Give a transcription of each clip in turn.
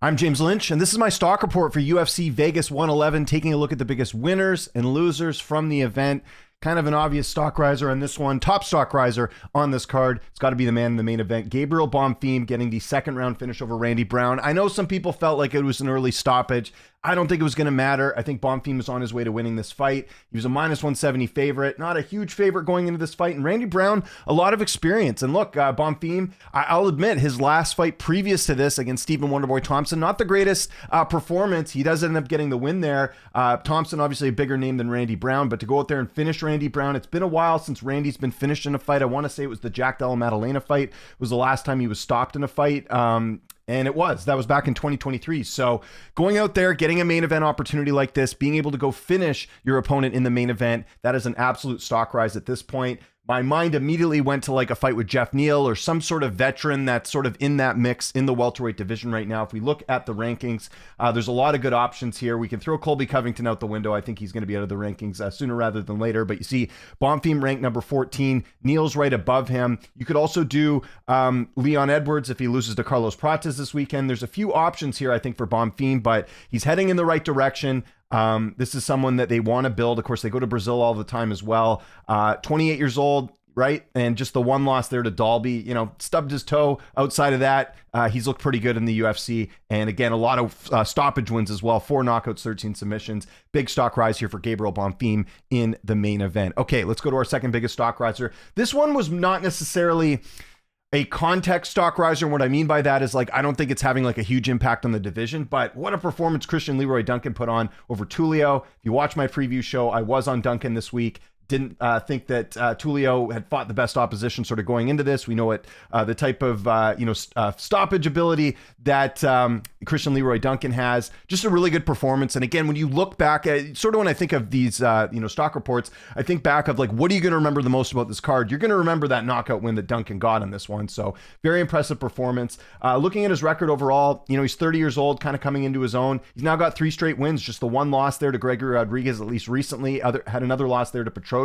I'm James Lynch, and this is my stock report for UFC Vegas 111, taking a look at the biggest winners and losers from the event. Kind of an obvious stock riser on this one. Top stock riser on this card. It's got to be the man in the main event. Gabriel Bonfim getting the second round finish over Randy Brown. I know some people felt like it was an early stoppage. I don't think it was going to matter. I think Bonfim was on his way to winning this fight. He was a minus 170 favorite, not a huge favorite going into this fight. And Randy Brown, a lot of experience. And look, Bonfim, I'll admit, his last fight previous to this against Stephen Wonderboy Thompson, not the greatest performance. He does end up getting the win there. Thompson, obviously a bigger name than Randy Brown, but to go out there and finish Randy Brown, it's been a while since Randy's been finished in a fight. I want to say it was the Jack Della Maddalena fight. It was the last time he was stopped in a fight. And that was back in 2023. So going out there, getting a main event opportunity like this, being able to go finish your opponent in the main event, that is an absolute stock rise at this point. My mind immediately went to like a fight with Jeff Neal or some sort of veteran that's sort of in that mix in the welterweight division right now. If we look at the rankings, there's a lot of good options here. We can throw Colby Covington out the window. I think he's going to be out of the rankings sooner rather than later. But you see Bonfim ranked number 14. Neal's right above him. You could also do Leon Edwards if he loses to Carlos Prates this weekend. There's a few options here, I think, for Bonfim, but he's heading in the right direction. This is someone that they want to build. Of course, they go to Brazil all the time as well. 28 years old, right? And just the one loss there to Dalby, stubbed his toe. Outside of that, he's looked pretty good in the UFC. And again, a lot of stoppage wins as well. 4 knockouts, 13 submissions. Big stock rise here for Gabriel Bonfim in the main event. Okay, let's go to our second biggest stock riser. This one was not necessarily a context stock riser. What I mean by that is I don't think it's having a huge impact on the division, but what a performance Christian Leroy Duncan put on over Tulio. If you watch my preview show, I was on Duncan this week. Didn't think that Tulio had fought the best opposition sort of going into this. We know what the type of, stoppage ability that Christian Leroy Duncan has. Just a really good performance. And again, when you look back at sort of when I think of these, stock reports, I think back of what are you going to remember the most about this card? You're going to remember that knockout win that Duncan got on this one. So very impressive performance. Looking at his record overall, he's 30 years old, kind of coming into his own. He's now got 3 straight wins, just the one loss there to Gregory Rodriguez, at least recently. Had another loss there to Petrosian.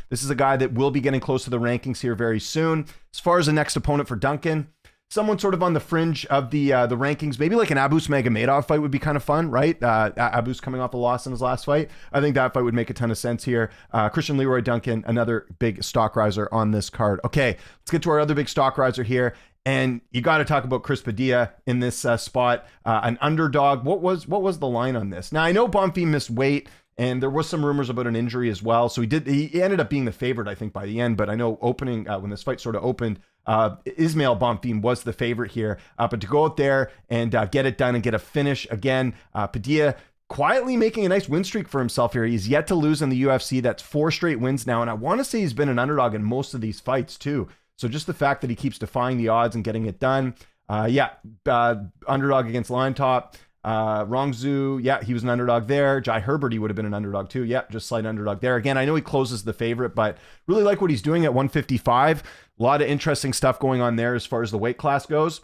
This is a guy that will be getting close to the rankings here very soon. As far as the next opponent for Duncan, someone sort of on the fringe of the rankings, maybe like an Abus Magomedov fight would be kind of fun, right? Abus coming off a loss in his last fight. I think that fight would make a ton of sense here. Christian Leroy Duncan, another big stock riser on this card. Okay, let's get to our other big stock riser here. And you got to talk about Chris Padilla in this spot, an underdog. What was the line on this? Now, I know Bonfim missed weight, and there was some rumors about an injury as well. So he ended up being the favorite, I think, by the end. But I know opening, when this fight sort of opened, Ismail Bonfim was the favorite here. But to go out there and get it done and get a finish again, Padilla quietly making a nice win streak for himself here. He's yet to lose in the UFC. That's 4 straight wins now. And I want to say he's been an underdog in most of these fights too. So just the fact that he keeps defying the odds and getting it done. Underdog against Line Top. Rongzhu, he was an underdog there. Jai Herbert, he would have been an underdog too. Just slight underdog there. Again, I know he closes the favorite, but really like what he's doing at 155. A lot of interesting stuff going on there as far as the weight class goes.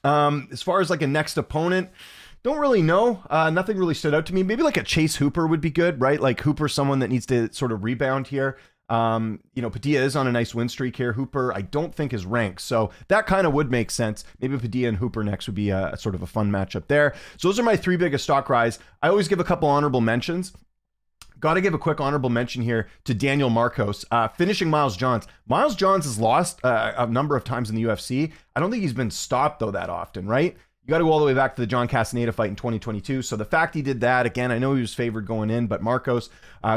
As far as a next opponent, don't really know. Nothing really stood out to me. Maybe a Chase Hooper would be good, right? Hooper, someone that needs to sort of rebound here. Padilla is on a nice win streak here. Hooper, I don't think is ranked, so that kind of would make sense. Maybe Padilla and Hooper next would be a sort of a fun matchup there. So those are my 3 biggest stock rise. I always give a couple honorable mentions. Got to give a quick honorable mention here to Daniel Marcos, finishing Miles Johns. Miles Johns has lost a number of times in the UFC. I don't think he's been stopped though that often, right? You got to go all the way back to the John Castaneda fight in 2022. So the fact he did that, again, I know he was favored going in, but Marcos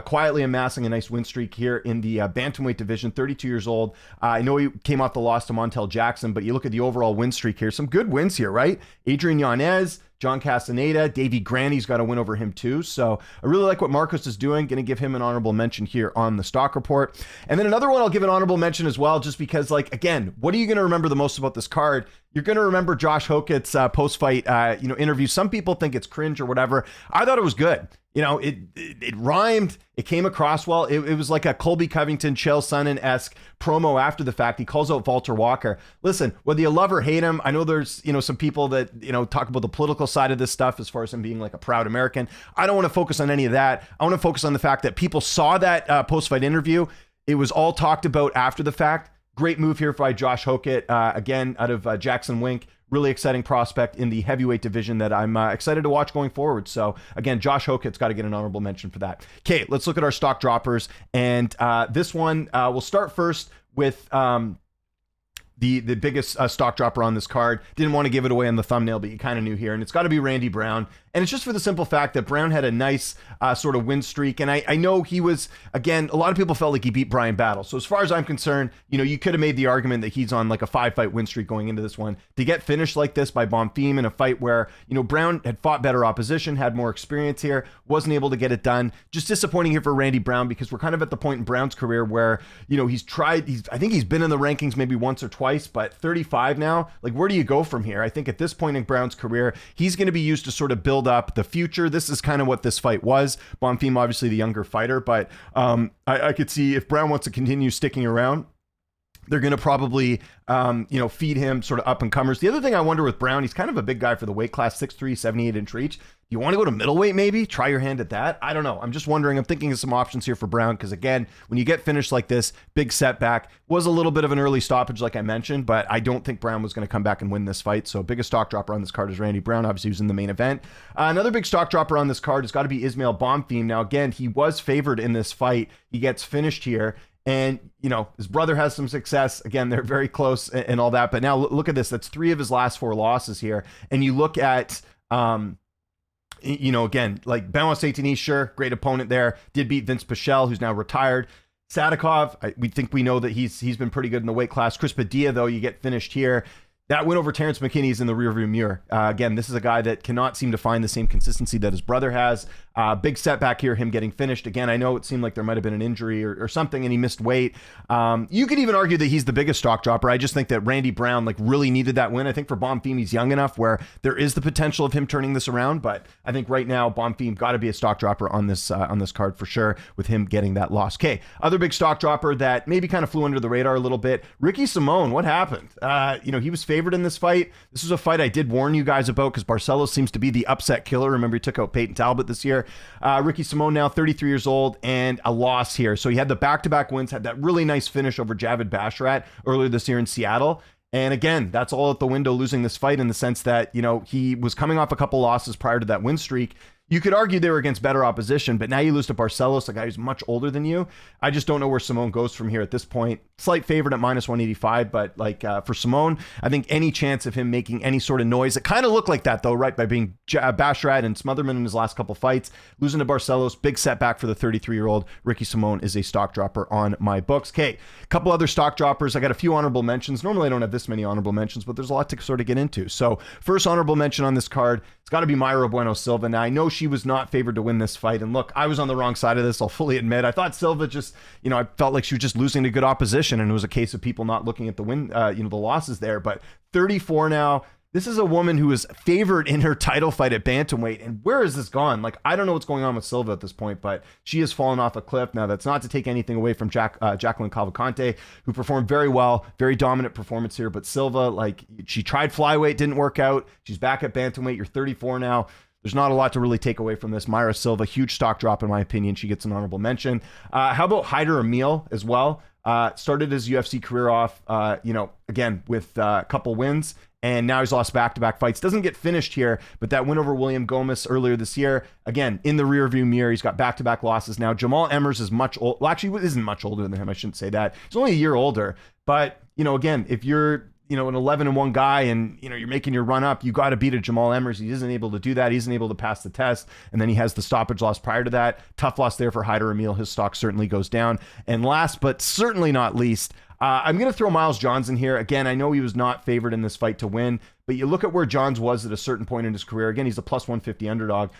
quietly amassing a nice win streak here in the bantamweight division, 32 years old. I know he came off the loss to Montel Jackson, but you look at the overall win streak here, some good wins here, right? Adrian Yanez, John Castaneda, Davey Graney's got a win over him too. So I really like what Marcos is doing. Going to give him an honorable mention here on the stock report. And then another one I'll give an honorable mention as well, just because again, what are you going to remember the most about this card? You're going to remember Josh Hokett's post-fight, interview. Some people think it's cringe or whatever. I thought it was good. It rhymed. It came across well. It was like a Colby Covington, Chael Sonnen-esque promo after the fact. He calls out Walter Walker. Listen, whether you love or hate him, I know there's, some people that, talk about the political side of this stuff as far as him being a proud American. I don't want to focus on any of that. I want to focus on the fact that people saw that post-fight interview. It was all talked about after the fact. Great move here by Josh Hokett, again, out of Jackson Wink. really exciting prospect in the heavyweight division that I'm excited to watch going forward. So again, Josh Hokett's got to get an honorable mention for that. Okay, let's look at our stock droppers. And this one, we'll start first with the biggest stock dropper on this card. Didn't want to give it away on the thumbnail, but you kind of knew here. And it's got to be Randy Brown. And it's just for the simple fact that Brown had a nice sort of win streak. And I know he was, again, a lot of people felt like he beat Brian Battle. So as far as I'm concerned, you know, you could have made the argument that he's on like a 5-fight win streak going into this one. To get finished like this by Bonfim in a fight where, you know, Brown had fought better opposition, had more experience here, wasn't able to get it done. Just disappointing here for Randy Brown, because we're kind of at the point in Brown's career where, you know, I think he's been in the rankings maybe once or twice, but 35 now, like where do you go from here? I think at this point in Brown's career, he's going to be used to sort of build up the future. This is kind of what this fight was. Bonfim, obviously the younger fighter, but I could see if Brown wants to continue sticking around, they're going to probably, you know, feed him sort of up and comers. The other thing I wonder with Brown, he's kind of a big guy for the weight class, 6'3", 78-inch reach. You want to go to middleweight maybe? Try your hand at that? I don't know. I'm just wondering. I'm thinking of some options here for Brown, because again, when you get finished like this, big setback. Was a little bit of an early stoppage like I mentioned, but I don't think Brown was going to come back and win this fight. So biggest stock dropper on this card is Randy Brown. Obviously, he was in the main event. Another big stock dropper on this card has got to be Ismail Bonfim. Now, again, he was favored in this fight. He gets finished here. And, you know, his brother has some success. Again, they're very close and all that. But now look at this. That's 3 of his last 4 losses here. And you look at, you know, again, like Benoit Saint-Denis, sure, great opponent there. Did beat Vince Pichel, who's now retired. Sadikov, we know that he's been pretty good in the weight class. Chris Padilla, though, you get finished here. That win over Terrence McKinney is in the rearview mirror. Again, this is a guy that cannot seem to find the same consistency that his brother has. Big setback here, him getting finished. Again, I know it seemed like there might have been an injury or something, and he missed weight. You could even argue that he's the biggest stock dropper. I just think that Randy Brown like really needed that win. I think for Bonfim, he's young enough where there is the potential of him turning this around. But I think right now, Bonfim got to be a stock dropper on this card for sure, with him getting that loss. Okay, other big stock dropper that maybe kind of flew under the radar a little bit, Ricky Simón. What happened? You know, he was favored in this fight. This was a fight I did warn you guys about, because Barcelos seems to be the upset killer. Remember, he took out Peyton Talbot this year. Ricky Simón now 33 years old and a loss here. So he had the back-to-back wins, had that really nice finish over Javid Basharat earlier this year in Seattle. And again, that's all at the window, losing this fight, in the sense that, you know, he was coming off a couple losses prior to that win streak. You could argue they were against better opposition, but now you lose to Barcelos, a guy who's much older than you. I just don't know where Simón goes from here at this point. Slight favorite at -185, but like for Simón, I think any chance of him making any sort of noise, it kind of looked like that though, right? By being Basharat and Smotherman in his last couple fights, losing to Barcelos, big setback for the 33-year-old. Ricky Simón is a stock dropper on my books. Okay, a couple other stock droppers. I got a few honorable mentions. Normally I don't have this many honorable mentions, but there's a lot to sort of get into. So first honorable mention on this card, it's got to be Mayra Bueno Silva. Now I know she was not favored to win this fight. And look, I was on the wrong side of this. I'll fully admit. I thought Silva just, you know, I felt like she was just losing to good opposition, and it was a case of people not looking at the win, you know, the losses there. But 34 now. This is a woman who was favored in her title fight at bantamweight. And where has this gone? Like, I don't know what's going on with Silva at this point, but she has fallen off a cliff. Now, that's not to take anything away from Jacqueline Cavalcante, who performed very well, very dominant performance here. But Silva, like, she tried flyweight, didn't work out. She's back at bantamweight. You're 34 now. There's not a lot to really take away from this. Mayra Silva, huge stock drop in my opinion. She gets an honorable mention. How about Haider Emil as well? Started his UFC career off, you know, again, with a couple wins. And now he's lost back-to-back fights. Doesn't get finished here, but that win over William Gomez earlier this year, again, in the rearview mirror, he's got back-to-back losses now. Jamal Emmers is much old. Well, actually, isn't much older than him. I shouldn't say that. He's only a year older. But, you know, again, if you're, you know, an 11-1 guy and, you know, you're making your run up, you got to beat a Jamal Emmers. He isn't able to do that. He isn't able to pass the test. And then he has the stoppage loss prior to that. Tough loss there for Haider Emil. His stock certainly goes down. And last, but certainly not least, I'm going to throw Miles Johns in here. Again, I know he was not favored in this fight to win, but you look at where Johns was at a certain point in his career. Again, he's a plus 150 underdog.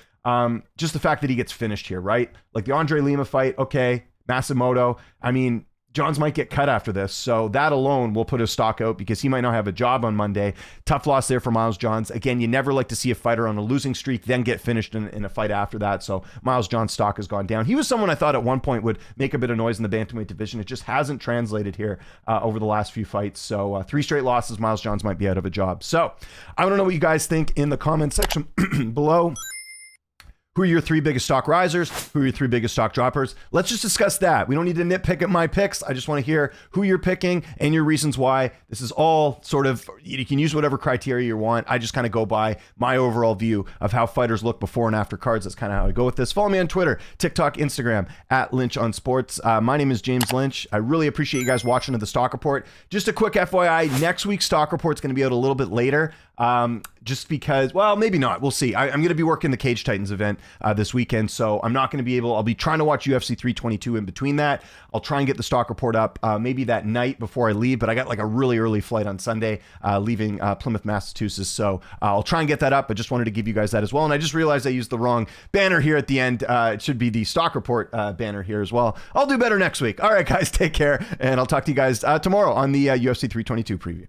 Just the fact that he gets finished here, right? Like the Andre Lima fight, okay, Masimoto. I mean, Johns might get cut after this, so that alone will put his stock out because he might not have a job on Monday. Tough loss there for Miles Johns. Again, you never like to see a fighter on a losing streak then get finished in a fight after that, so Miles Johns' stock has gone down. He was someone I thought at one point would make a bit of noise in the bantamweight division. It just hasn't translated here over the last few fights, so 3 straight losses, Miles Johns might be out of a job. So I want to know what you guys think in the comment section below. Who are your 3 biggest stock risers? Who are your 3 biggest stock droppers? Let's just discuss that. We don't need to nitpick at my picks. I just want to hear who you're picking and your reasons why. This is all sort of, you can use whatever criteria you want. I just kind of go by my overall view of how fighters look before and after cards. That's kind of how I go with this. Follow me on Twitter, TikTok, Instagram, at Lynch on Sports. My name is James Lynch. I really appreciate you guys watching the Stock Report. Just a quick FYI, next week's Stock Report is going to be out a little bit later. Just because, well, maybe not. We'll see. I'm going to be working the Cage Titans event this weekend, so I'm not going to be able, I'll be trying to watch UFC 322 in between that. I'll try and get the Stock Report up maybe that night before I leave, but I got like a really early flight on Sunday leaving Plymouth, Massachusetts, so I'll try and get that up, but just wanted to give you guys that as well. And I just realized I used the wrong banner here at the end. It should be the Stock Report banner here as well. I'll do better next week. All right, guys, take care, and I'll talk to you guys tomorrow on the UFC 322 preview.